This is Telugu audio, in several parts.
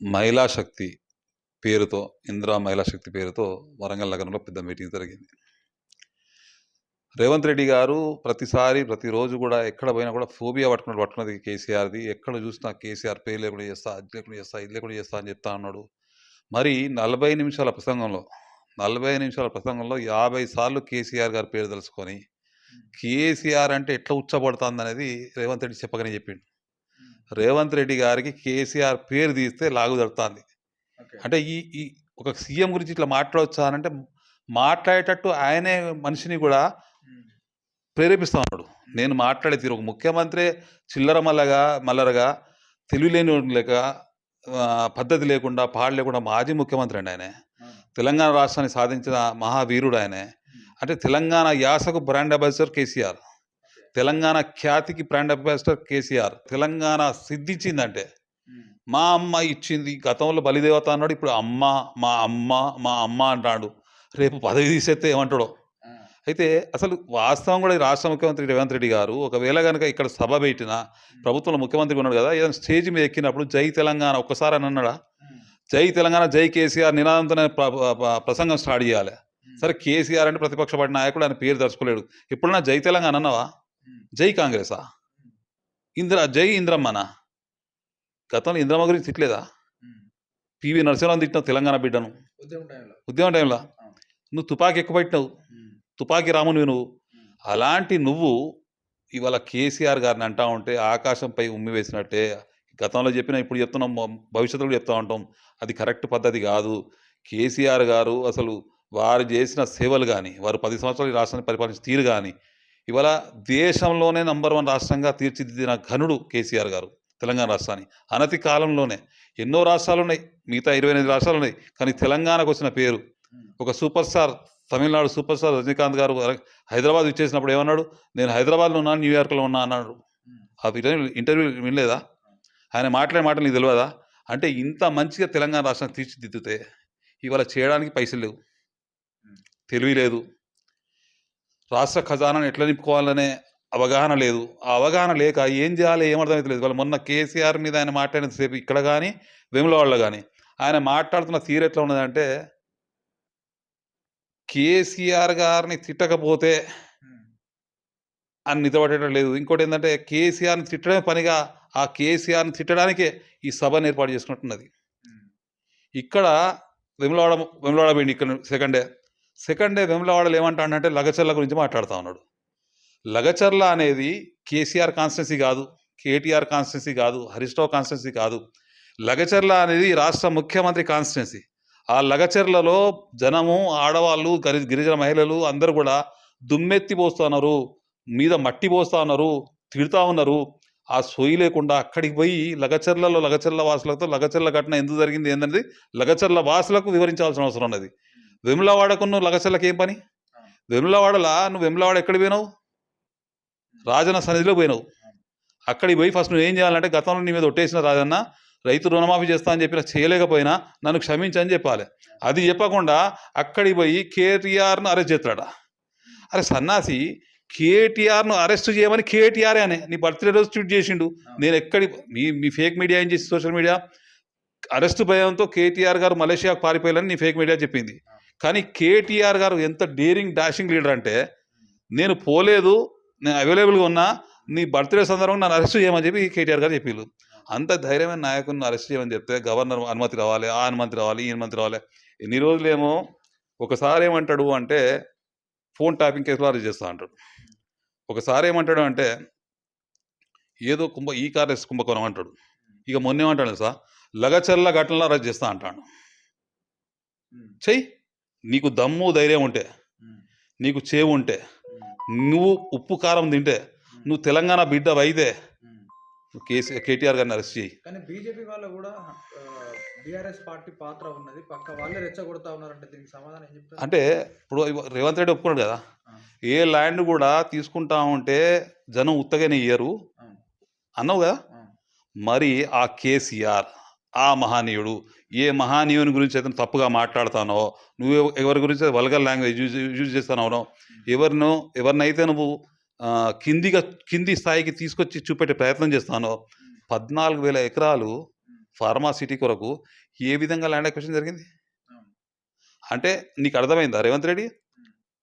మహిళా శక్తి పేరుతో ఇందిరా మహిళా శక్తి పేరుతో వరంగల్ నగరంలో పెద్ద మీటింగ్ జరిగింది. రేవంత్ రెడ్డి గారు ప్రతిరోజు కూడా ఎక్కడ పోయినా కూడా ఫోబియా పట్టుకున్నది కేసీఆర్ది. ఎక్కడ చూసినా కేసీఆర్ పేరు లేకుండా చేస్తా, అది లేకుండా చేస్తా, ఇది లేకుండా చేస్తా అని చెప్తా ఉన్నాడు. మరి 40 నిమిషాల ప్రసంగంలో 50 సార్లు కేసీఆర్ గారి పేరు తెలుసుకొని కేసీఆర్ అంటే ఎట్లా ఉచ్చబడుతుంది అనేది రేవంత్ రెడ్డి చెప్పగానే చెప్పిండు. రేవంత్ రెడ్డి గారికి కేసీఆర్ పేరు తీస్తే లాగు దడుతుంది. అంటే ఈ ఒక సీఎం గురించి ఇట్లా మాట్లాడవచ్చా అంటే మాట్లాడేటట్టు ఆయనే మనిషిని కూడా ప్రేరేపిస్తా ఉన్నాడు. నేను మాట్లాడే తీరు ఒక ముఖ్యమంత్రి చిల్లర మల్లరగా తెలివిలేని లేక పద్ధతి లేకుండా పాడు లేకుండా మాజీ ముఖ్యమంత్రి అండి ఆయన. తెలంగాణ రాష్ట్రాన్ని సాధించిన మహావీరుడు ఆయనే. అంటే తెలంగాణ యాసకు బ్రాండ్ అంబాసిడర్ కేసీఆర్, తెలంగాణ ఖ్యాతికి బ్రాండ్ అంబాసిడర్ కేసీఆర్. తెలంగాణ సిద్ధించిందంటే మా అమ్మ ఇచ్చింది. గతంలో బలిదేవత అన్నాడు, ఇప్పుడు అమ్మ మా అమ్మ మా అమ్మ అంటాడు. రేపు పదవి తీసేస్తే ఏమంటాడో. అయితే అసలు వాస్తవం కూడా ఈ రాష్ట్ర ముఖ్యమంత్రి రేవంత్ రెడ్డి గారు ఒకవేళ కనుక ఇక్కడ సభ పెట్టిన ప్రభుత్వంలో ముఖ్యమంత్రి ఉన్నాడు కదా, ఏదైనా స్టేజ్ మీద ఎక్కినప్పుడు జై తెలంగాణ ఒక్కసారి అని అన్నాడా? జై తెలంగాణ జై కేసీఆర్ నినాదంతో ప్రసంగం స్టార్ట్ చేయాలి. సరే కేసీఆర్ అంటే ప్రతిపక్ష పార్టీ నాయకుడు, ఆయన పేరు దర్చుకోలేడు. ఎప్పుడన్నా జై తెలంగాణ అన్నావా? జై కాంగ్రెసా? జై ఇంద్రమ్మనా? గతంలో ఇంద్రమ్మ గురించి తిట్టలేదా? పివి నరసింహరావు తిట్టినావు తెలంగాణ బిడ్డను ఉద్యమం టైంలో. నువ్వు తుపాకీ ఎక్కువ పెట్టినావు, తుపాకీ రామునివి నువ్వు. అలాంటి నువ్వు ఇవాళ కేసీఆర్ గారిని అంటా ఉంటే ఆకాశంపై ఉమ్మి వేసినట్టే. గతంలో చెప్పినా ఇప్పుడు చెప్తున్నాం, భవిష్యత్తులో చెప్తా ఉంటాం. అది కరెక్ట్ పద్ధతి కాదు. కేసీఆర్ గారు అసలు వారు చేసిన సేవలు కానీ, వారు 10 సంవత్సరాలు ఈ రాష్ట్రాన్ని పరిపాలించిన తీరు కానీ, ఇవాళ దేశంలోనే నంబర్ 1 రాష్ట్రంగా తీర్చిదిద్దిన ఘనుడు కేసీఆర్ గారు తెలంగాణ రాష్ట్రాన్ని. అనతి కాలంలోనే ఎన్నో రాష్ట్రాలు ఉన్నాయి, మిగతా 28 రాష్ట్రాలు ఉన్నాయి, కానీ తెలంగాణకు వచ్చిన పేరు. ఒక super star, Tamil Nadu super star Rajinikanth గారు హైదరాబాద్ ఇచ్చేసినప్పుడు ఏమన్నాడు? నేను హైదరాబాద్లో ఉన్నాను, న్యూయార్క్లో ఉన్నా అన్నాడు. ఆ ఇంటర్వ్యూ వినలేదా? ఆయన మాట్లాడే మాటలు నీకు తెలియదా? అంటే ఇంత మంచిగా తెలంగాణ రాష్ట్రాన్ని తీర్చిదిద్దితే ఇవాళ చేయడానికి పైసలు లేవు, తెలివి లేదు, రాష్ట్ర ఖజానాను ఎట్లా నింపుకోవాలనే అవగాహన లేదు. ఆ అవగాహన లేక ఏం చేయాలి ఏమర్థమైతే లేదు. వాళ్ళు మొన్న కేసీఆర్ మీద ఆయన మాట్లాడినంతసేపు ఇక్కడ కానీ వేములవాడలో కానీ ఆయన మాట్లాడుతున్న తీరు ఎట్లా ఉన్నదంటే, కేసీఆర్ గారిని తిట్టకపోతే అని నిలబడేటం లేదు. ఇంకోటి ఏంటంటే కేసీఆర్ని తిట్టడమే పనిగా ఆ కేసీఆర్ని తిట్టడానికే ఈ సభను ఏర్పాటు చేసుకుంటున్నది. ఇక్కడ వెములవాడ పోయింది. ఇక్కడ సెకండ్ డే వెములవాడలో ఏమంటాడంటే లగచర్ల గురించి మాట్లాడుతూ ఉన్నాడు. లగచర్ల అనేది కేసీఆర్ కాన్స్టిట్యున్సీ కాదు, కేటీఆర్ కాన్స్టిట్యున్సీ కాదు, హరీష్ రావు కాన్స్టిట్యున్సీ కాదు. లగచర్ల అనేది రాష్ట్ర ముఖ్యమంత్రి కాన్స్టిట్యున్సీ. ఆ లగచర్లలో జనము, ఆడవాళ్ళు, గిరిజన మహిళలు అందరూ కూడా దుమ్మెత్తి పోస్తున్నారు, మీద మట్టి పోస్తూ ఉన్నారు, తిడుతూ ఉన్నారు. ఆ సొయ్యి లేకుండా అక్కడికి పోయి లగచర్ల వాసులతో లగచర్ల ఘటన ఎందుకు జరిగింది ఏంటనేది లగచర్ల వాసులకు వివరించాల్సిన అవసరం ఉన్నది. వెములవాడకు నువ్వు లగచర్లకు ఏం పని? వెములవాడలా నువ్వు వెములవాడ ఎక్కడికి పోయినావు? రాజన్న సన్నిధిలో పోయినావు. అక్కడికి పోయి ఫస్ట్ నువ్వు ఏం చేయాలంటే, గతంలో నీ మీద ఒట్టేసిన రాజన్న రైతు రుణమాఫీ చేస్తా అని చెప్పిన చేయలేకపోయినా నన్ను క్షమించని చెప్పాలి. అది చెప్పకుండా అక్కడికి పోయి కేటీఆర్ను అరెస్ట్ చేస్తాడా? అరే సన్నాసి, కేటీఆర్ను అరెస్ట్ చేయమని కేటీఆర్ అనే నీ బర్త్డే రోజు ట్వీట్ చేసిండు. నేను మీ ఫేక్ మీడియా ఏం చేసి, సోషల్ మీడియా అరెస్ట్ భయంతో కేటీఆర్ గారు మలేషియాకు పారిపోయాలని నీ ఫేక్ మీడియా చెప్పింది. కానీ కేటీఆర్ గారు ఎంత డేరింగ్ డాషింగ్ లీడర్ అంటే, నేను పోలేదు, నేను అవైలబుల్గా ఉన్నా, నీ బర్త్డే సందర్భంగా నన్ను అరెస్ట్ చేయమని చెప్పి కేటీఆర్ గారు చెప్పిళ్ళు. అంత ధైర్యమైన నాయకుడిని అరెస్ట్ చేయమని చెప్తే గవర్నర్ అనుమతి రావాలి, ఆ అనుమతి రావాలి, ఈ అనుమతి రావాలి. ఎన్ని రోజులేమో ఒకసారి ఏమంటాడు అంటే ఫోన్ ట్యాపింగ్ కేసులో అరెస్ట్ చేస్తా అంటాడు. ఒకసారి ఏమంటాడు అంటే ఏదో ఈ కార్యస్ కుంభకోణం అంటాడు. ఇక మొన్న ఏమంటాడు సార్, లగచర్ల ఘటనలో అరెస్ట్ చేస్తా అంటాడు. చెయ్యి, నీకు దమ్ము ధైర్యం ఉంటే, నీకు చేవు ఉంటే, నువ్వు ఉప్పు కారం తింటే, నువ్వు తెలంగాణ బిడ్డ అయితే కేటీఆర్ గారిని అరెస్ట్ చేయి. కానీ బీజేపీ వాళ్ళు కూడా బీఆర్ఎస్ పార్టీ పాత్ర ఉన్నది, పక్క వాళ్ళే రెచ్చగొడతా ఉన్నారంటే దీనికి సమాధానం ఏం చెప్తారు? అంటే ఇప్పుడు రేవంత్ రెడ్డి ఒప్పుకున్నాడు కదా, ఏ ల్యాండ్ కూడా తీసుకుంటా ఉంటే జనం ఉత్తగానే ఇయ్యరు అన్నావు కదా. మరి ఆ కేసీఆర్, ఆ మహానీయుడు, ఏ మహానీయుని గురించి అయితే తప్పుగా మాట్లాడుతానో, నువ్వు ఎవరి గురించి వల్గర్ లాంగ్వేజ్ యూజ్ చేస్తానో, ఎవరినైతే నువ్వు కింది స్థాయికి తీసుకొచ్చి చూపెట్టే ప్రయత్నం చేస్తానో, 14,000 ఎకరాలు ఫార్మాసిటీ కొరకు ఏ విధంగా ల్యాండ్ అక్విజిషన్ జరిగింది? అవును. అంటే నీకు అర్థమైందా రేవంత్ రెడ్డి?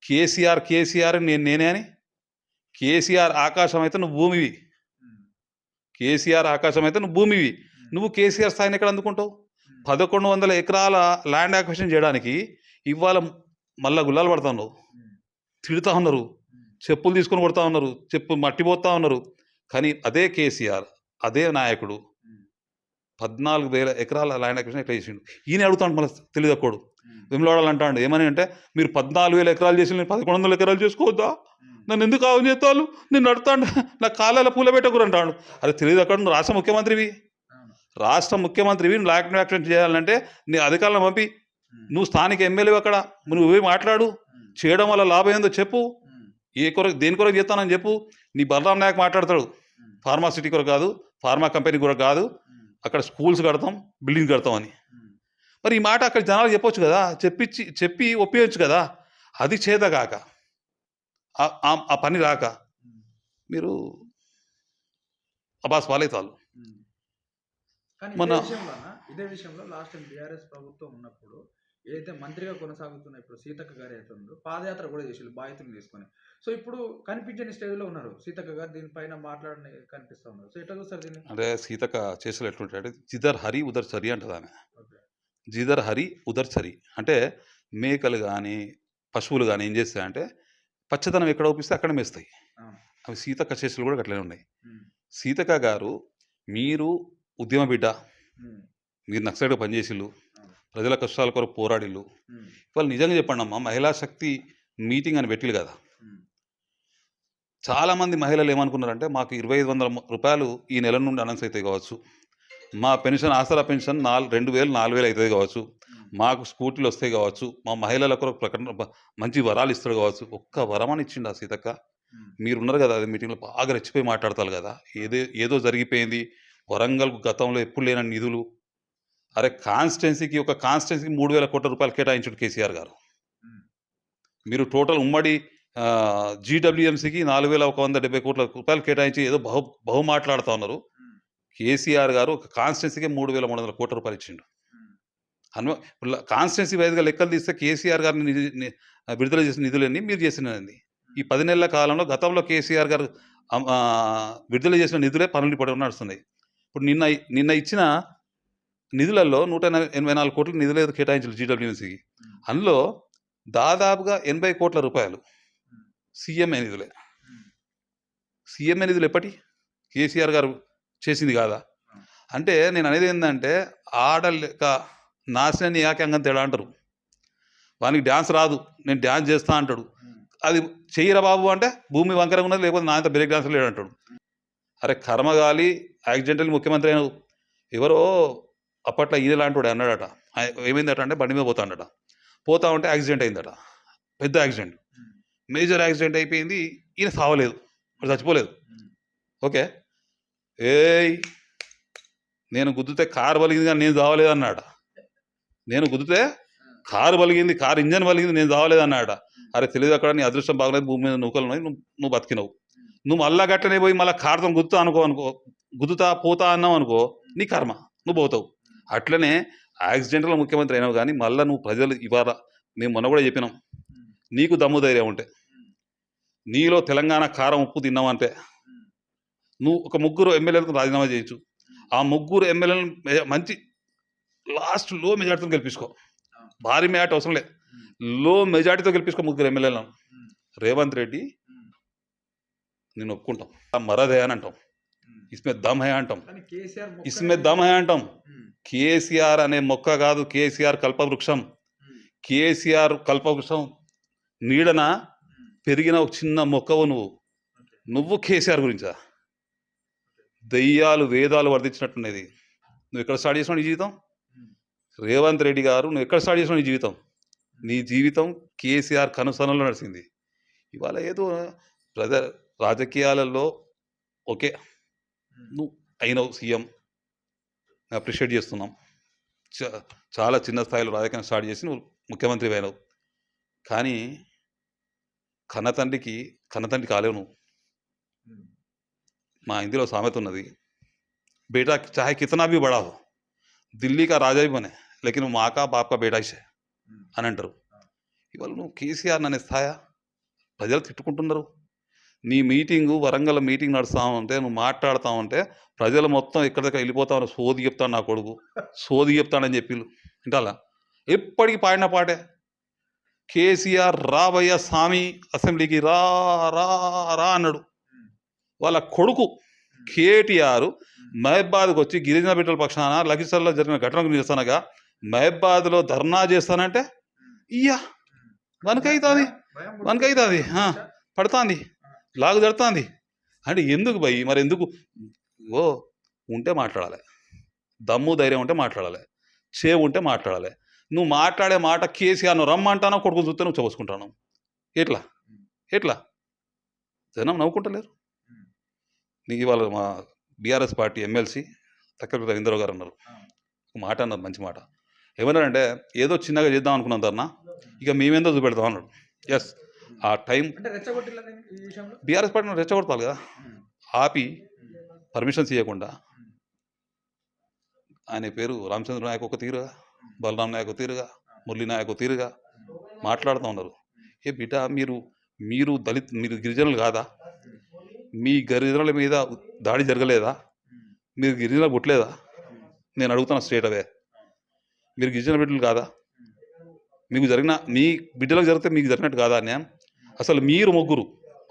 కేసీఆర్ నేనే అని. కేసీఆర్ ఆకాశం అయితే నువ్వు భూమివి. ఉమ్. కేసీఆర్ ఆకాశం అయితే నువ్వు భూమివి. ఉమ్. నువ్వు కేసీఆర్ స్థాయిని ఎక్కడ అందుకుంటావు? ఉమ్. 1100 ఎకరాల ల్యాండ్ అక్విజిషన్ చేయడానికి ఇవాళ మళ్ళా గుల్లాలు పడతా ఉన్నావు. ఉమ్. తిడుతూ ఉన్నారు, ఉమ్. చెప్పులు తీసుకొని కొడతా ఉన్నారు, చెప్పు మట్టి పోతా ఉన్నారు. కానీ అదే కేసీఆర్, అదే నాయకుడు ఉమ్. 14,000 ఎకరాల ల్యాండ్ అక్విజిషన్ ఎట్లా చేసిండు? ఈయన అడుగుతాడు మళ్ళీ తెలియదక్కడు. ఉమ్. విమలవాడాలు అంటాడు ఏమని అంటే, మీరు 14,000 ఎకరాలు చేసి నేను 1100 ఎకరాలు చేసుకోవద్దా? ఉమ్. నన్ను ఎందుకు ఆవు చేస్తాను? నేను నడుతాడు నా కాలాల పూల పెట్టకూరు అంటాడు. అది తెలియదు అక్కడ. నువ్వు రాష్ట్ర ముఖ్యమంత్రివి, అవును. రాష్ట్ర ముఖ్యమంత్రివి. నువ్వు ల్యాండ్ అక్విజిషన్ చేయాలంటే నీ అధికారులను పంపి, ఉమ్. నువ్వు స్థానిక ఎమ్మెల్యేవి అక్కడ, నువ్వు పోయి మాట్లాడు. ఉమ్. చేయడం వల్ల లాభం ఏందో చెప్పు. ఉమ్. దేని కొరకు చేస్తానని చెప్పు. నీ బలరాం నాయక్ మాట్లాడతాడు, ఉమ్. ఫార్మాసిటీ కొరకు కాదు, ఫార్మా కంపెనీ కొరకు కాదు, ఉమ్. అక్కడ స్కూల్స్ కడతాం, బిల్డింగ్ కడతాం అని. ఉమ్. మరి ఈ మాట అక్కడ జనాలు చెప్పొచ్చు కదా, చెప్పి ఒప్పించచ్చు కదా. అది చేతగాక, ఆ పని రాక ఉమ్. మీరు అబాస్ పాలైతాలు. ఉమ్. కానీ మన- ఇదే విషయంలో లాస్ట్ టైం బీఆర్ఎస్ ప్రభుత్వం ఉన్నప్పుడు ఏదైతే మంత్రిగా కొనసాగుతున్న ఇప్పుడు సీతక్క గారు అయితే ఉందో పాదయాత్ర కూడా చేసి బాధితులు తీసుకొని, సో ఇప్పుడు కనిపించని స్టేజ్లో ఉన్నారు సీతక్క గారు, దీనిపైన మాట్లాడని కనిపిస్తూ ఉన్నారు. సో ఎట్లా చూస్తారు దీన్ని? అంటే సీతక్క చేసేలు ఎట్లుంటాడు, జిదర్ హరి ఉదర్ చరి అంటది ఆమె. ఓకే. జిదర్ హరి ఉదర్ చరి అంటే మేకలు కానీ పశువులు కానీ ఏం చేస్తాయంటే పచ్చదనం ఎక్కడ ఒప్పిస్తే అక్కడ మేస్తాయి. అవును. అవి సీతక్క చేసేలు కూడా అట్లనే ఉన్నాయి. ఉమ్. సీతక్క గారు, మీరు ఉద్యమ బిడ్డ, ఉమ్. మీరు నక్సలైట్గా పనిచేసిళ్ళు, అవును. ప్రజల కష్టాల కొరకు పోరాడిళ్ళు. ఉమ్. వాళ్ళు నిజంగా చెప్పండి అమ్మా, మహిళా శక్తి మీటింగ్ అని పెట్టిలు కదా. ఉమ్. చాలామంది మహిళలు ఏమనుకున్నారంటే, మాకు 2,500 రూపాయలు ఈ నెల నుండి అనౌన్స్ అవుతాయి కావచ్చు, మా పెన్షన్ ఆసరా పెన్షన్ 2,000 4,000 అవుతుంది కావచ్చు, మాకు స్కూటీలు వస్తాయి కావచ్చు, మా మహిళల కొరకు ప్రకటన మంచి వరాలు ఇస్తాడు కావచ్చు. ఒక్క వరం అని ఇచ్చిండు ఆ సీతక్క. ఉమ్. మీరున్నారు కదా అదే మీటింగ్లో, బాగా రెచ్చిపోయి మాట్లాడతారు కదా, ఏదో జరిగిపోయింది, వరంగల్కు గతంలో ఎప్పుడు లేనని నిధులు. అరే కాన్స్టిట్యున్సీకి 3,000 కోట్ల రూపాయలు కేటాయించాడు కేసీఆర్ గారు. ఉమ్. మీరు టోటల్ ఉమ్మడి జీడబ్ల్యూఎంసీకి 4,170 కోట్ల రూపాయలు కేటాయించి ఏదో బహు మాట్లాడుతూ ఉన్నారు. ఉమ్. కేసీఆర్ గారు ఒక కాన్స్టిట్యున్సీకి 3,300 కోట్ల రూపాయలు ఇచ్చిండు. ఉమ్. కాన్స్టిట్యున్సీ వైజ్గా లెక్కలు తీస్తే కేసీఆర్ గారిని విడుదల చేసిన నిధులన్నీ మీరు చేసినది. ఈ 10 నెలల కాలంలో గతంలో కేసీఆర్ గారు విడుదల చేసిన నిధులే పనులు పడి నడుస్తున్నాయి. ఇప్పుడు నిన్న ఇచ్చిన నిధులలో 184 కోట్ల నిధులు ఏదో కేటాయించారు జీడబ్ల్యూఎంసీకి. అందులో దాదాపుగా 80 కోట్ల రూపాయలు సీఎంఏ నిధులే. సీఎంఏ నిధులు ఎప్పటి? కేసీఆర్ గారు చేసింది కాదా? అంటే నేను అనేది ఏంటంటే, ఆడలేక నాశనాన్ని యాకే అంగం తేడా అంటారు. వానికి డ్యాన్స్ రాదు, నేను డ్యాన్స్ చేస్తా అంటాడు. అది చెయ్యరా బాబు అంటే భూమి వంకరంగా ఉన్నది, లేకపోతే నా అంత బ్రేక్ డాన్స్ లేడు అంటాడు. అరే కర్మగాలి, యాక్సిడెంటల్ ముఖ్యమంత్రి అయినావు. ఎవరో అప్పట్లో ఈయన లాంటి వాడు అన్నాడట. ఏమైందట అంటే బండి మీద పోతా ఉంటే యాక్సిడెంట్ అయిందట, పెద్ద యాక్సిడెంట్, మేజర్ యాక్సిడెంట్ అయిపోయింది. ఈయన సావలేదు, వాడు చచ్చిపోలేదు. ఓకే, నేను గుద్దితే కారు పలిగింది కానీ నేను చావలేదు అన్నాడ. నేను గుద్దితే కారు పలిగింది, కారు ఇంజన్ పలిగింది, నేను చావలేదు అన్నాడ. అరే తెలియదు అక్కడ, నీ అదృష్టం బాగలేదు, భూమి మీద నూకలు ఉన్నాయి, నువ్వు బతికినవు. నువ్వు మళ్ళా గట్టనే పోయి మళ్ళీ కారుతో గుద్దుతా పోతా అన్నావు అనుకో, నీ కర్మ, నువ్వు పోతావు. అట్లనే యాక్సిడెంట్లో ముఖ్యమంత్రి అయినావు కానీ మళ్ళీ నువ్వు ప్రజలు ఇవాళ మేము మొన్న కూడా చెప్పినాం, నీకు దమ్ము ధైర్యం ఉంటే, నీలో తెలంగాణ కారం ఉప్పు తిన్నావు అంటే నువ్వు ఒక 3 ఎమ్మెల్యేలకు రాజీనామా చేయొచ్చు. ఆ 3 ఎమ్మెల్యేలను మంచి లాస్ట్ లో మెజార్టీతో గెలిపించుకో. భారీ మెజార్టీ అవసరం లేదు, లో మెజార్టీతో గెలిపించుకో 3 ఎమ్మెల్యేలను. రేవంత్ రెడ్డి నేను ఒప్పుకుంటాం, మరదే అని అంటాం, ఇస్మే దమ్ హే అంటాం, ఇస్మే దమ్ హే అంటాం. కేసీఆర్ అనే మొక్క కాదు, కేసీఆర్ కల్పవృక్షం. కేసీఆర్ కల్పవృక్షం నీడన పెరిగిన ఒక చిన్న మొక్కవు నువ్వు కేసీఆర్ గురించా? దెయ్యాలు వేదాలు వర్ధించినట్టున్నది. నువ్వు ఎక్కడ స్టార్ట్ చేసినావు నీ జీవితం? రేవంత్ రెడ్డి గారు, నువ్వు ఎక్కడ స్టార్ట్ చేసినావు నీ జీవితం? నీ జీవితం కేసీఆర్ కనుసనలో నడిచింది. ఇవాళ ఏదో రాజకీయాలలో ఓకే నువ్వు అయినావు సీఎం, అప్రిషియేట్ చేస్తున్నాం. చాలా చిన్న స్థాయిలో రాజకీయం స్టార్ట్ చేసి నువ్వు ముఖ్యమంత్రి అయినావు. కానీ కన్నతండ్రి కాలేవు నువ్వు. మా ఇందులో సామెత ఉన్నది, బేటా చాహే కితనా భీ బడా హో, ఢిల్లీ కా రాజా ही बने लेकिन वो माँ का बाप का बेटा ही है అని అంటారు. ఇవాళ నువ్వు కేసీఆర్ అనే స్థాయా? ప్రజలు తిట్టుకుంటున్నారు. నీ మీటింగు వరంగల్ మీటింగ్ నడుస్తా ఉంటే నువ్వు మాట్లాడుతూ ఉంటే ప్రజలు మొత్తం ఎక్కడిదక్కడ వెళ్ళిపోతా ఉన్నారు. సోది చెప్తాడు నా కొడుకు, సోది చెప్తాడని చెప్పి వింటాలా? ఎప్పటికి పాడిన పాటే కేసీఆర్ రాబయ్య స్వామి అసెంబ్లీకి రా రా రా అన్నాడు. వాళ్ళ కొడుకు కేటీఆర్ మహబాద్కి వచ్చి గిరిజన బిడ్డల పక్షాన లఖిసర్లో జరిగిన ఘటనకు నిరసనగా మహబాద్లో ధర్నా చేస్తానంటే ఇయ్యా మనకైతుంది మనకైతుంది పడుతుంది లాగు జడుతుంది అంటే ఎందుకు భయ్? మరి ఎందుకు? ఓ ఉంటే మాట్లాడాలి, దమ్ము ధైర్యం ఉంటే మాట్లాడాలి, చేవు ఉంటే మాట్లాడాలి. నువ్వు మాట్లాడే మాట కేసీఆర్ను రమ్మంటానో కొడుకు చూస్తే నువ్వు చూసుకుంటాను. ఎట్లా ఎట్లా జనం నవ్వుకుంటలేరు. నీకు ఇవాళ మా బీఆర్ఎస్ పార్టీ ఎమ్మెల్సీ తక్కల రవీంద్రరావు గారు అన్నారు, ఒక మాట అన్నారు, మంచి మాట. ఏమన్నారంటే ఏదో చిన్నగా చేద్దాం అనుకున్నాం ధర్నా, ఇక మేమేందో చూపెడతాం అన్నాడు. ఎస్, ఆ టైం బీఆర్ఎస్ పార్టీ రెచ్చగొడతారు కదా, ఆపి పర్మిషన్స్ ఇవ్వకుండా. ఆయన పేరు రామచంద్ర నాయక్ ఒక తీరుగా, బలరాం నాయక్ ఒక తీరుగా, మురళీ నాయక్ ఒక తీరుగా మాట్లాడుతూ ఉన్నారు. ఏ బిడ్డ మీరు దళిత్, మీరు గిరిజనులు కాదా? మీ గిరిజనుల మీద దాడి జరగలేదా? మీరు గిరిజనులు పుట్టలేదా? నేను అడుగుతున్నా స్ట్రేట్ అవే. మీరు గిరిజన బిడ్డలు కాదా? మీకు జరిగిన మీ బిడ్డలకు జరిగితే మీకు జరిగినట్టు కాదా అన్యాయం? అసలు మీరు ముగ్గురు,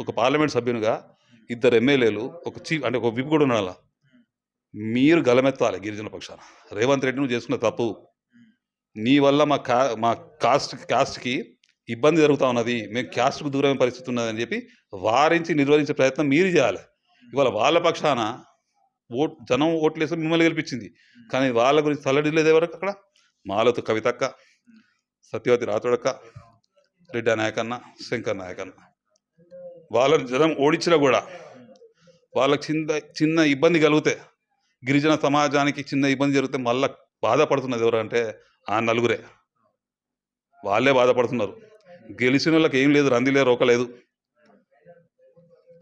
ఒక పార్లమెంట్ సభ్యునిగా, ఇద్దరు ఎమ్మెల్యేలు, ఒక చీఫ్ అంటే ఒక విప్ కూడా ఉండాల, మీరు గలమెత్తాలి గిరిజన పక్షాన. రేవంత్ రెడ్డి నువ్వు చేసుకున్న తప్పు, నీ వల్ల మా కాస్ట్కి ఇబ్బంది జరుగుతూ ఉన్నది, మేము క్యాస్ట్కు దూరమైన పరిస్థితి ఉన్నదని చెప్పి వారించి నిర్వహించే ప్రయత్నం మీరు చేయాలి. ఇవాళ వాళ్ళ పక్షాన జనం ఓట్లు వేసి మిమ్మల్ని గెలిపించింది, కానీ వాళ్ళ గురించి తల్లడిల్లేదు ఎవరికి అక్కడ? మాలతో కవితక్క, సత్యవతి రాథోడక్క, రెడ్డి నాయకన్న, శంకర్ నాయకన్న. వాళ్ళని జనం ఓడించినా కూడా వాళ్ళకి చిన్న ఇబ్బంది కలిగితే, గిరిజన సమాజానికి చిన్న ఇబ్బంది జరిగితే మళ్ళా బాధపడుతున్నది ఎవరంటే ఆ నలుగురే. వాళ్ళే బాధపడుతున్నారు. గెలిచిన వాళ్ళకి ఏం లేదు, రందిలే రోకలేదు,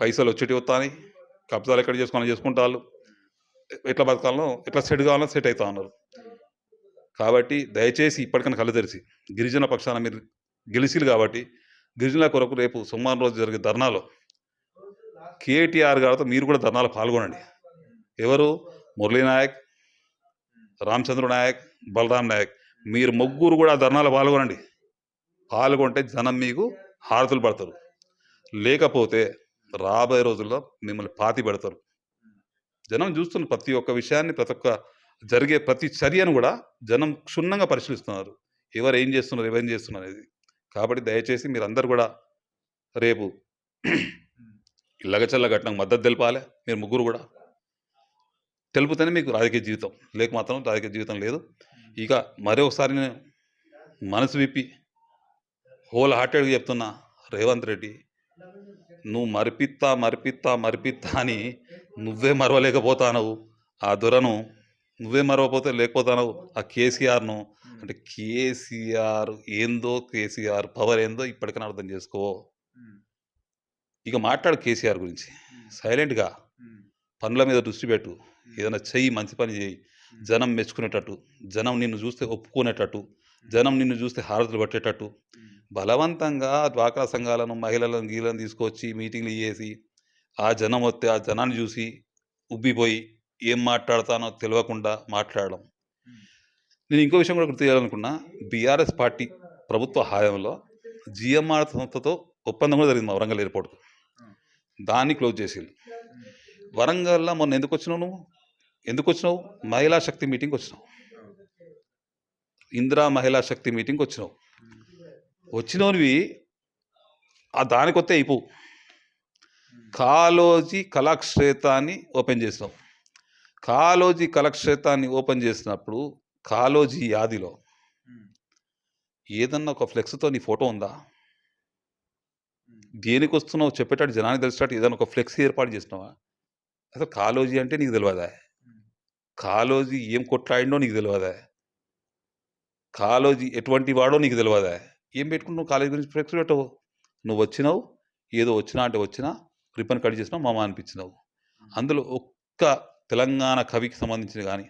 పైసలు వచ్చేటి వస్తాని, కబ్జాలు ఎక్కడ చేసుకుంటా వాళ్ళు, ఎట్లా బతకాలనో, ఎట్లా సెట్ కావాలనో సెట్ అవుతా ఉన్నారు. కాబట్టి దయచేసి ఇప్పటికైనా కళ్ళు తెరిచి గిరిజన పక్షాన మీరు గెలిచిలు కాబట్టి గిరిజనుల కొరకు రేపు సోమవారం రోజు జరిగే ధర్నాలో కేటీఆర్ గారితో మీరు కూడా ధర్నాలో పాల్గొనండి. ఎవరు? మురళీ నాయక్, రామచంద్ర నాయక్, బలరాం నాయక్, మీరు ముగ్గురు కూడా ధర్నాలో పాల్గొనండి. పాల్గొంటే జనం మీకు హారతులు పడతారు. లేకపోతే రాబోయే రోజుల్లో మిమ్మల్ని పాతి పెడతారు. జనం చూస్తున్న ప్రతి ఒక్క విషయాన్ని, ప్రతి ఒక్క జరిగే ప్రతి చర్యను కూడా జనం క్షుణ్ణంగా పరిశీలిస్తున్నారు, ఎవరు ఏం చేస్తున్నారు అనేది. కాబట్టి దయచేసి మీరందరూ కూడా రేపు లగచల్ల ఘటనకు మద్దతు తెలపాలి. మీరు ముగ్గురు కూడా తెలుపుతేనే మీకు రాజకీయ జీవితం, లేక మాత్రం రాజకీయ జీవితం లేదు. ఇక మరొకసారి నేను మనసు విప్పి హోల్ హార్టెడ్గా చెప్తున్నా, రేవంత్ రెడ్డి నువ్వు మరిపిత్తా అని నువ్వే మరవలేకపోతానవు. ఆ దొరను నువ్వే మరవపోతే లేకపోతానవు. ఆ కేసీఆర్ను అంటే కేసీఆర్ ఏందో, కేసీఆర్ పవర్ ఏందో ఇప్పటికైనా అర్థం చేసుకో. ఇక మాట్లాడు కేసీఆర్ గురించి సైలెంట్గా, పనుల మీద దృష్టి పెట్టు, ఏదైనా చెయ్యి, మంచి పని చేయి, జనం మెచ్చుకునేటట్టు, జనం నిన్ను చూస్తే ఒప్పుకునేటట్టు, జనం నిన్ను చూస్తే హారతులు పట్టేటట్టు. బలవంతంగా డ్వాక్రా సంఘాలను, మహిళలను, గీలను తీసుకొచ్చి మీటింగ్లు ఇయ్యేసి ఆ జనం వస్తే ఆ జనాన్ని చూసి ఉబ్బిపోయి ఏం మాట్లాడతానో తెలియకుండా మాట్లాడడం. నేను ఇంకో విషయం కూడా గుర్తు చేయాలనుకున్నా, బీఆర్ఎస్ పార్టీ ప్రభుత్వ హయాంలో జిఎంఆర్ సంస్థతో ఒప్పందం కూడా జరిగింది మా వరంగల్ ఎయిర్పోర్ట్కు. దాన్ని క్లోజ్ చేసేది. వరంగల్లో మొన్న ఎందుకు వచ్చినావు? మహిళా శక్తి మీటింగ్కి వచ్చినావు, ఇందిరా మహిళా శక్తి మీటింగ్కి వచ్చినవి ఆ దానికొస్తే అయిపో. కాళోజీ కళాక్షేత్రాన్ని ఓపెన్ చేసినావు. కాళోజీ కళాక్షేత్రాన్ని ఓపెన్ చేసినప్పుడు కాళోజీ యాదిలో ఏదన్నా ఒక ఫ్లెక్స్తో నీ ఫోటో ఉందా? దేనికి వస్తున్నావు చెప్పేటట్టు, జనానికి తెలిసేటట్టు ఏదైనా ఒక ఫ్లెక్స్ ఏర్పాటు చేసినావా? అసలు కాళోజీ అంటే నీకు తెలియదా? కాళోజీ ఏం కొట్లాడినో నీకు తెలియదా? కాళోజీ ఎటువంటి వాడో నీకు తెలియదా? ఏం పెట్టుకుంటున్నావు కాలేజీ గురించి ఫ్లెక్స్ పెట్టవు? నువ్వు వచ్చినావు, ఏదో వచ్చినా రిబ్బన్ కట్ చేసినావు, మామ అనిపించినావు. అందులో ఒక్క తెలంగాణ కవికి సంబంధించిన కానీ,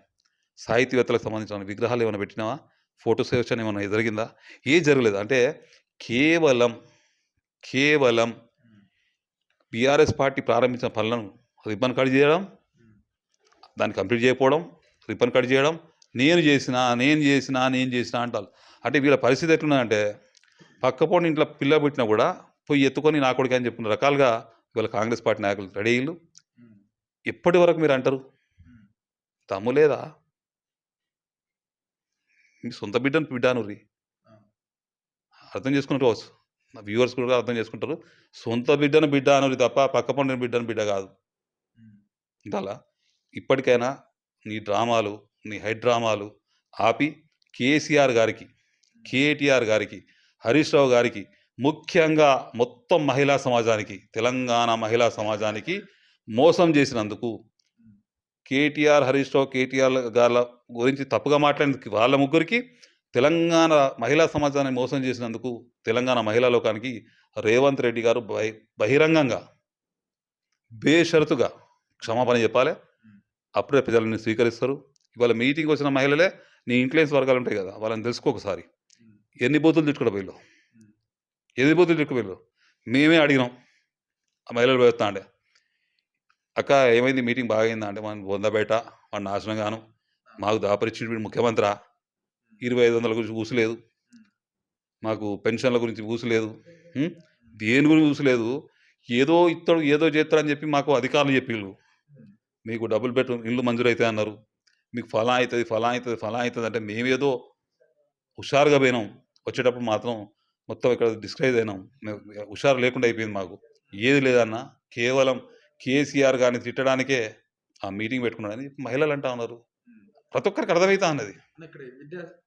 సాహితీవేత్తలకు సంబంధించిన విగ్రహాలు ఏమైనా పెట్టినావా? ఫోటో సెషన్ ఏమైనా జరిగిందా? ఏది జరగలేదు. అంటే కేవలం, కేవలం బీఆర్ఎస్ పార్టీ ప్రారంభించిన పనులను రిబ్బన్ కట్ చేయడం, దాన్ని కంప్లీట్ చేయకపోవడం, రిబ్బన్ కట్ చేయడం, నేను చేసినా అంటారు. అంటే వీళ్ళ పరిస్థితి ఎట్లున్నదంటే పక్కపోండి ఇంట్లో పిల్ల పుట్టినా కూడా పోయి ఎత్తుకొని నా కొడుకు అని చెప్పుకున్న రకాలుగా ఇవాళ కాంగ్రెస్ పార్టీ నాయకులు రెడీ అయ్యిళ్ళు. ఎప్పటి వరకు మీరు అంటారు? దమ్ము లేదా? మీ సొంత బిడ్డను బిడ్డ అనుర్రి. అర్థం చేసుకుంటారు కావచ్చు, నా వ్యూవర్స్ కూడా అర్థం చేసుకుంటారు. సొంత బిడ్డను బిడ్డ అనుర్రి తప్ప పక్క పండిన బిడ్డను బిడ్డ కాదు. అలా ఇప్పటికైనా నీ డ్రామాలు, నీ హైడ్ డ్రామాలు ఆపి కేసీఆర్ గారికి, కేటీఆర్ గారికి, హరీష్ రావు గారికి, ముఖ్యంగా మొత్తం మహిళా సమాజానికి, తెలంగాణ మహిళా సమాజానికి మోసం చేసినందుకు, కేటీఆర్, హరీష్ రావు, కేటీఆర్ గారి గురించి తప్పుగా మాట్లాడినందుకు వాళ్ళ ముగ్గురికి, తెలంగాణ మహిళా సమాజాన్ని మోసం చేసినందుకు తెలంగాణ మహిళా లోకానికి రేవంత్ రెడ్డి గారు బహిరంగంగా బేషరతుగా క్షమాపణ చెప్పాలి. అప్పుడే ప్రజలను స్వీకరిస్తారు. ఇవాళ మీటింగ్ వచ్చిన మహిళలే నీ ఇన్ఫ్లుయెన్స్ వర్గాలు ఉంటాయి కదా, వాళ్ళని తెలుసుకో ఒకసారి. ఎన్ని బూతులు తిట్టుకోపోయిలో, ఎన్ని బూతులు తిట్టుకుపోయిలో మేమే అడిగినాం. ఆ మహిళలు పోతా అంటే అక్క ఏమైంది మీటింగ్ బాగా అయిందా అంటే, మన బొంద బయట వాడు నాశనం గాను, మాకు దాపరిచ్చిన ముఖ్యమంత్రి 2500 గురించి ఊసలేదు, మాకు పెన్షన్ల గురించి ఊసలేదు, దేని గురించి ఊసలేదు. ఏదో ఇస్తాడు ఏదో చేస్తాడని చెప్పి మాకు అధికారులు చెప్పిళ్ళు, మీకు డబుల్ బెడ్రూమ్ ఇల్లు మంజూరు అవుతాయి అన్నారు, మీకు ఫలా అవుతుంది అంటే మేమేదో హుషారుగా పోయినాం. వచ్చేటప్పుడు మాత్రం మొత్తం ఇక్కడ డిస్కరేజ్ అయినాం. హుషారు లేకుండా అయిపోయింది మాకు. ఏది లేదన్నా కేవలం కేసీఆర్ గారిని తిట్టడానికే ఆ మీటింగ్ పెట్టుకున్నాడని మహిళలు అంటా ఉన్నారు. ప్రతి ఒక్కరికి అర్థమవుతా అన్నది. ఇక్కడ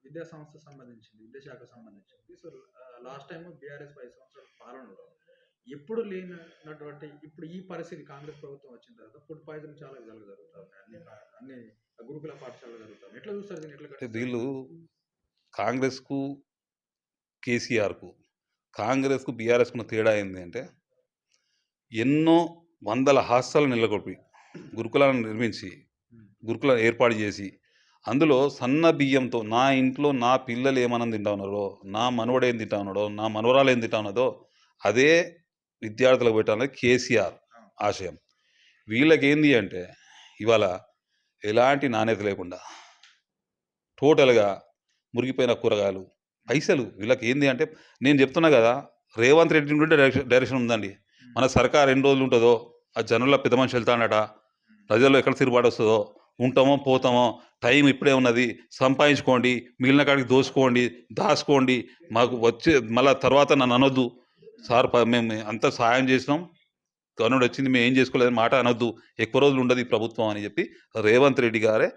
విద్యా సంస్థ సంబంధించింది, విద్యాశాఖ సంబంధించింది. సో లాస్ట్ టైం బీఆర్ఎస్ 5 సంవత్సరాల పాలనలో ఎప్పుడు లేనటువంటి ఇప్పుడు ఈ పరిస్థితి కాంగ్రెస్ ప్రభుత్వం వచ్చిన తర్వాత ఫుడ్ పాయిజన్ చాలా విధాలుగా జరుగుతూ ఉన్నాయి. అన్ని గురుకుల పాఠశాలలు జరుగుతాయి. ఎట్లా చూస్తారు దీన్ని? ఎట్లా వీళ్ళు కాంగ్రెస్కు, కేసీఆర్కు, కాంగ్రెస్కు బీఆర్ఎస్కు తేడా ఏంటి అంటే, ఎన్నో వందల హాస్టల్ నెలకొల్పి గురుకులాలను నిర్మించి గురుకులను ఏర్పాటు చేసి అందులో సన్న బియ్యంతో నా ఇంట్లో నా పిల్లలు ఏమన్నా తింటా ఉన్నారో, నా మనవడు ఏం తింటా ఉన్నాడో, నా మనవరాలు ఏం తింటా ఉన్నదో అదే విద్యార్థులకు పెట్టాలని కేసీఆర్ ఆశయం. వీళ్ళకి ఏంది అంటే ఇవాళ ఎలాంటి నాణ్యత లేకుండా టోటల్గా మురిగిపోయిన కూరగాయలు, పైసలు. వీళ్ళకి ఏంది అంటే నేను చెప్తున్నా కదా, రేవంత్ రెడ్డి నుండి డైరెక్షన్ ఉందండి. మన సర్కార్ ఎన్ని రోజులు ఉంటుందో, ఆ జనంలో పెద్ద మనిషి వెళ్తాడట, ప్రజల్లో ఎక్కడ తిరుగుబాటు వస్తుందో, ఉంటామో పోతామో, టైం ఇప్పుడే ఉన్నది, సంపాదించుకోండి, మిగిలిన కాడికి దోసుకోండి, దాచుకోండి, మాకు వచ్చే మళ్ళీ తర్వాత నన్ను అనొద్దు సార్ మేము అంతా సహాయం చేసినాం, గవర్నమెంట్ వచ్చింది మేము ఏం చేసుకోలేదని మాట అనొద్దు, ఎక్కువ రోజులు ఉండదు ఈ ప్రభుత్వం అని చెప్పి రేవంత్ రెడ్డి గారే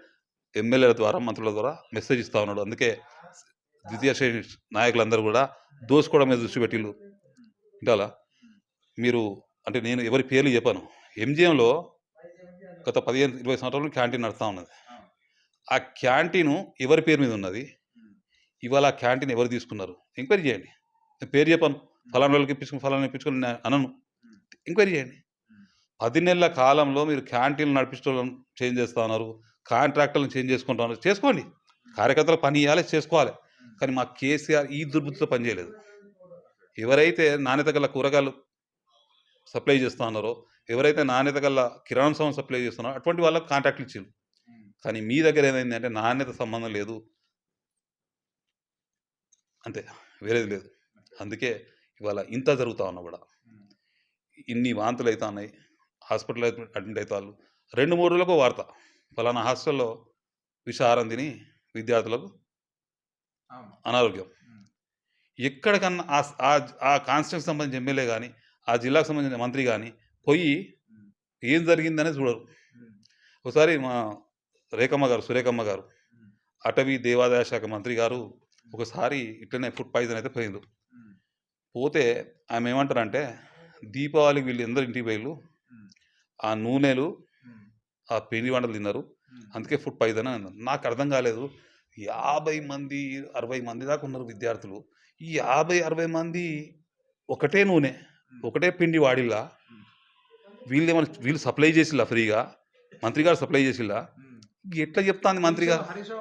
ఎమ్మెల్యేల ద్వారా, మంత్రుల ద్వారా మెసేజ్ ఇస్తూ ఉన్నాడు. అందుకే ద్వితీయ శ్రేణి నాయకులందరూ కూడా దోసుకోవడం మీద దృష్టి పెట్టిళ్ళు. ఇంటాలా మీరు అంటే నేను ఎవరి పేర్లు చెప్పాను. ఎంజిఎంలో గత 15-20 సంవత్సరాలు క్యాంటీన్ నడుస్తూ ఉన్నది. ఆ క్యాంటీను ఎవరి పేరు మీద ఉన్నది, ఇవాళ ఆ క్యాంటీన్ ఎవరు తీసుకున్నారు ఎంక్వైరీ చేయండి. నేను పేరు చెప్పాను, ఫలానా వాళ్ళకి ఇప్పించుకుని ఫలానా ఇప్పించుకొని అనను, ఎంక్వైరీ చేయండి. 10 నెలల కాలంలో మీరు క్యాంటీన్లు నడిపించడం చేంజ్ చేస్తూ ఉన్నారు, కాంట్రాక్టర్లను చేంజ్ చేసుకుంటా ఉన్నారు. చేసుకోండి, కార్యకర్తలు పని చేయాలి, చేసుకోవాలి. కానీ మా కేసీఆర్ ఈ దుర్బుద్ధితో పనిచేయలేదు. ఎవరైతే నాణ్యత గల కూరగాయలు సప్లై చేస్తూ ఉన్నారో, ఎవరైతే నాణ్యత గల కిరాణా సామాన్ సప్లై చేస్తున్నారో అటువంటి వాళ్ళకి కాంట్రాక్ట్లు ఇచ్చిండు. కానీ మీ దగ్గర ఏమైంది అంటే నాణ్యత సంబంధం లేదు, అంతే, వేరేది లేదు. అందుకే ఇవాళ ఇంత జరుగుతూ ఉన్నా కూడా ఇన్ని వాంతులు అవుతా ఉన్నాయి, హాస్పిటల్ అడ్మిట్ అవుతారు. 2-3 రోజులకు వార్త, ఫలానా హాస్టల్లో విషాహారం తిని విద్యార్థులకు అనారోగ్యం. ఎక్కడికన్నా ఆ కాన్స్టిట్యూన్సీకి సంబంధించిన ఎమ్మెల్యే కానీ, ఆ జిల్లాకు సంబంధించిన మంత్రి కానీ పోయి ఏం జరిగిందనే చూడరు. ఒకసారి మా రేఖమ్మ గారు, సురేఖమ్మ గారు, అటవీ దేవాదాయ శాఖ మంత్రి గారు ఒకసారి ఇట్లనే ఫుడ్ పాయిజన్ అయితే పోయింది. పోతే ఆమె ఏమంటారంటే, దీపావళికి వీళ్ళు అందరు ఇంటికి పోయిళ్ళు, ఆ నూనెలు ఆ పిండి వంటలు తిన్నారు, అందుకే ఫుడ్ పాయిజన్ అని అన్నారు. నాకు అర్థం కాలేదు. 50 మంది 60 మంది దాకా ఉన్నారు విద్యార్థులు. ఈ 50-60 మంది ఒకటే నూనె, ఒకటే పిండి వాడిల్లా? వీళ్ళు సప్లై చేసిల్లా ఫ్రీగా? మంత్రి గారు సప్లై చేసిల్లా? ఎట్లా చెప్తాంది మంత్రి గారు? హరీష్ రావు